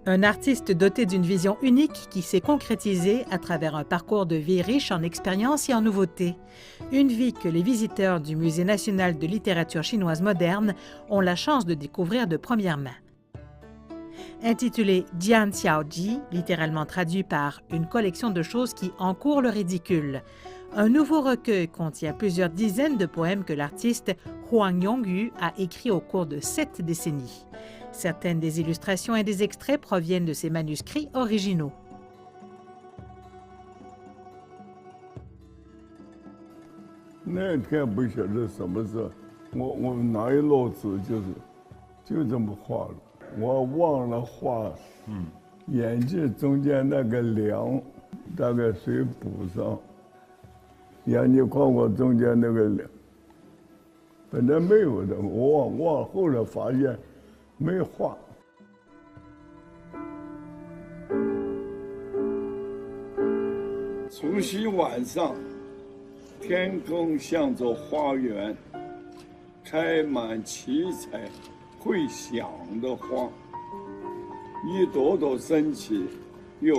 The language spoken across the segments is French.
Un artiste doté d'une vision unique qui s'est concrétisée à travers un parcours de vie riche en expériences et en nouveautés. Une vie que les visiteurs du Musée national de littérature chinoise moderne ont la chance de découvrir de première main. Intitulé Jian Xiaoji, littéralement traduit par « Une collection de choses qui encourent le ridicule », un nouveau recueil contient plusieurs dizaines de poèmes que l'artiste Huang Yongyu a écrits au cours de 7 décennies. Certaines des illustrations et des extraits proviennent de ses manuscrits originaux.除夕晚上，天空像座花园，开满七彩会响的花，一朵朵升起，又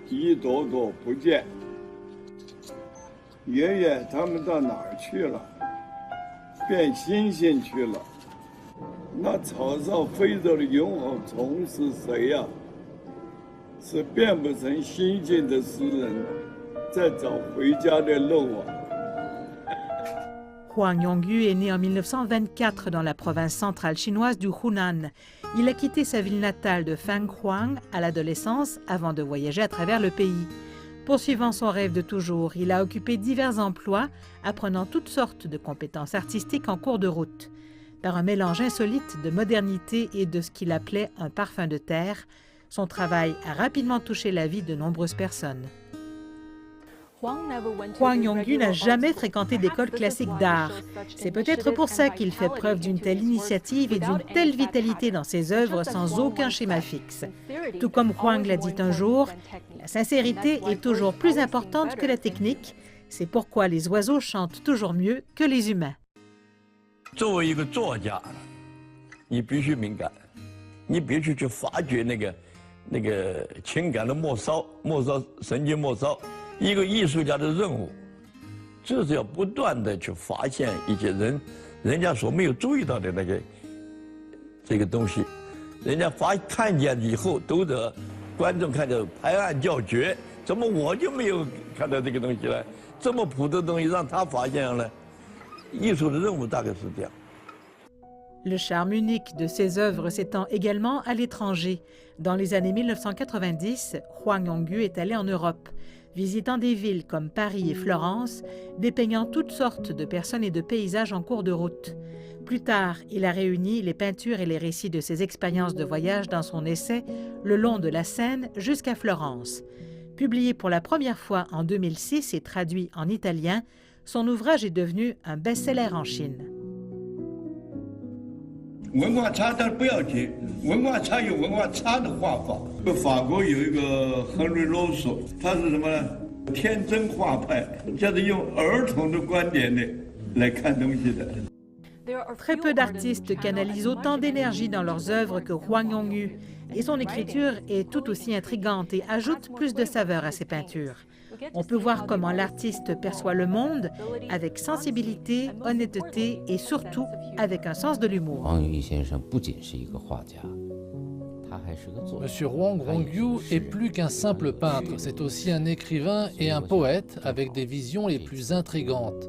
一朵朵不见。爷爷他们到哪儿去了？变星星去了。那草上飞着的萤火虫是谁呀？是变不成星星的诗人，在找回家的路啊。Huang Yongyu est né en 1924 dans la province centrale chinoise du Hunan. Il a quitté sa ville natale de Fenghuang à l'adolescence avant de voyager à travers le pays. Poursuivant son rêve de toujours, il a occupé divers emplois, apprenant toutes sortes de compétences artistiques en cours de route. Par un mélange insolite de modernité et de ce qu'il appelait un parfum de terre, son travail a rapidement touché la vie de nombreuses personnes. Huang Yongyu n'a jamais fréquenté d'école classique d'art. C'est peut-être pour ça qu'il fait preuve d'une telle initiative et d'une telle vitalité dans ses œuvres sans aucun schéma fixe. Tout comme Huang l'a dit un jour, la sincérité est toujours plus importante que la technique. C'est pourquoi les oiseaux chantent toujours mieux que les humains. 作为一个作家，你必须敏感，你必须去发掘那个情感的末梢，神经末梢。一个艺术家的任务，就是要不断的去发现一些人家所没有注意到的这个东西，人家看见以后都得观众看着拍案叫绝，怎么我就没有看到这个东西呢？这么普的东西让他发现了。 Le charme unique de ses œuvres s'étend également à l'étranger. Dans les années 1990, Huang Yongyu est allé en Europe, visitant des villes comme Paris et Florence, dépeignant toutes sortes de personnes et de paysages en cours de route. Plus tard, il a réuni les peintures et les récits de ses expériences de voyage dans son essai « Le long de la Seine jusqu'à Florence ». Publié pour la première fois en 2006 et traduit en italien, son ouvrage est devenu un best-seller en Chine. 文化差，但是不要紧，文化差有文化差的画法。法国有一个亨利·罗素，他是什么呢？天真画派，就是用儿童的观点来看东西的。 Très peu d'artistes canalisent autant d'énergie dans leurs œuvres que Huang Yongyu, et son écriture est tout aussi intrigante et ajoute plus de saveur à ses peintures. On peut voir comment l'artiste perçoit le monde avec sensibilité, honnêteté et surtout avec un sens de l'humour. Monsieur Huang Yongyu est plus qu'un simple peintre, c'est aussi un écrivain et un poète avec des visions les plus intrigantes.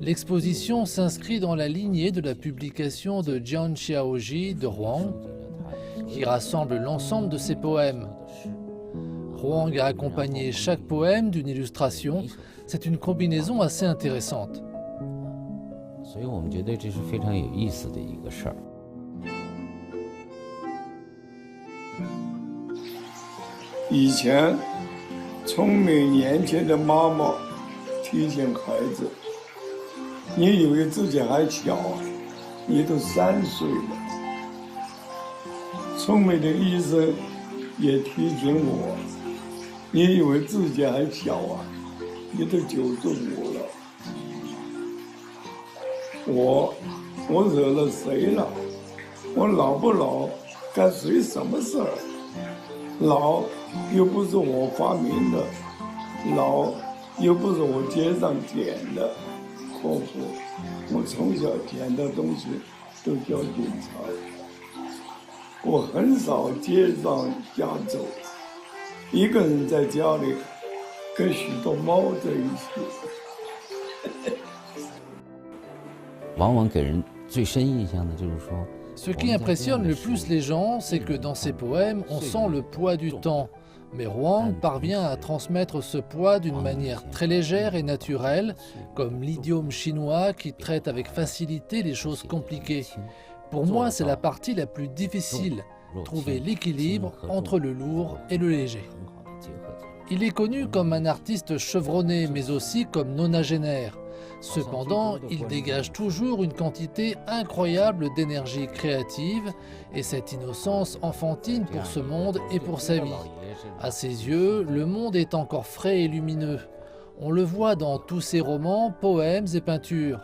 L'exposition s'inscrit dans la lignée de la publication de Jian Xiaoji de Huang, qui rassemble l'ensemble de ses poèmes. Huang a accompagné chaque poème d'une illustration. C'est une combinaison assez intéressante. 以前，聪明年轻的妈妈提醒孩子：“你以为自己还小，你都3岁了。”聪明的医生也提醒我：“你以为自己还小啊，你都95了。”我惹了谁了？我老不老，该随什么事儿？老又不是我发明的，老又不是我街上捡的，可不，我从小捡的东西都交警察。我很少街上家走，一个人在家里跟许多猫在一起。往往给人最深印象的就是说。 Ce qui impressionne le plus les gens, c'est que dans ses poèmes, on sent le poids du temps. Mais Huang parvient à transmettre ce poids d'une manière très légère et naturelle, comme l'idiome chinois qui traite avec facilité les choses compliquées. Pour moi, c'est la partie la plus difficile, trouver l'équilibre entre le lourd et le léger. Il est connu comme un artiste chevronné, mais aussi comme nonagénaire. Cependant, il dégage toujours une quantité incroyable d'énergie créative et cette innocence enfantine pour ce monde et pour sa vie. À ses yeux, le monde est encore frais et lumineux. On le voit dans tous ses romans, poèmes et peintures.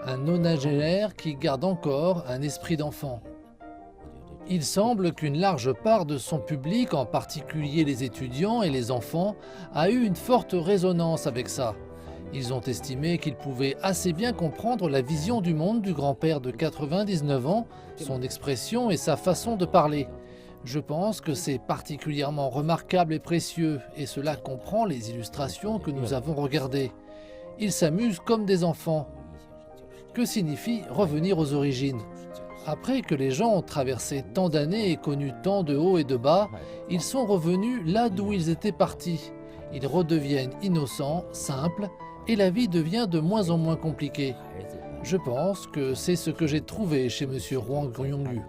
Un nonagénaire qui garde encore un esprit d'enfant. Il semble qu'une large part de son public, en particulier les étudiants et les enfants, a eu une forte résonance avec ça. Ils ont estimé qu'ils pouvaient assez bien comprendre la vision du monde du grand-père de 99 ans, son expression et sa façon de parler. Je pense que c'est particulièrement remarquable et précieux, et cela comprend les illustrations que nous avons regardées. Ils s'amusent comme des enfants. Que signifie revenir aux origines? Après que les gens ont traversé tant d'années et connu tant de hauts et de bas, ils sont revenus là d'où ils étaient partis. Ils redeviennent innocents, simples, et la vie devient de moins en moins compliquée. Je pense que c'est ce que j'ai trouvé chez M. Huang Yongyu.